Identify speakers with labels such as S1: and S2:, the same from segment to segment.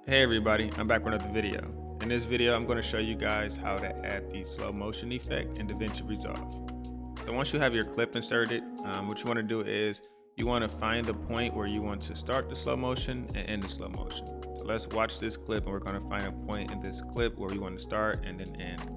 S1: Hey everybody, I'm back with another video. In this video, I'm going to show you guys how to add the slow motion effect in DaVinci Resolve. So once you have your clip inserted, what you want to do is you want to find the point where you want to start the slow motion and end the slow motion. So let's watch this clip and we're going to find a point in this clip where we want to start and then end.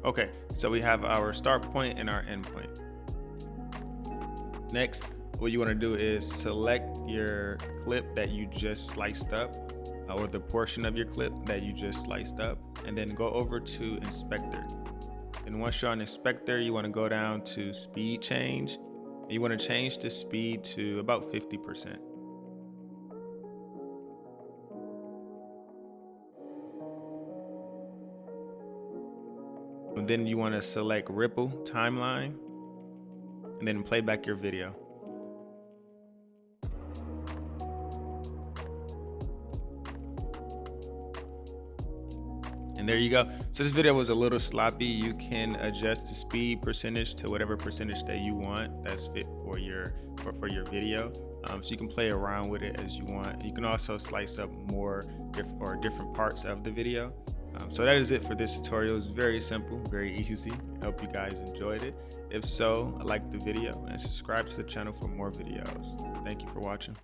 S1: Okay, so we have our start point and our end point. Next, what you want to do is select your clip that you just sliced up, or the portion of your clip that you just sliced up, and then go over to Inspector. And once you're on Inspector, you want to go down to Speed Change. You want to change the speed to about 50%. And then you want to select Ripple Timeline and then play back your video. And there you go. So this video was a little sloppy. You can adjust the speed percentage to whatever percentage that you want that's fit for your video. So you can play around with it as you want. You can also slice up more different parts of the video. So that is it for this tutorial. It's very simple, very easy. I hope you guys enjoyed it. If so, like the video and subscribe to the channel for more videos. Thank you for watching.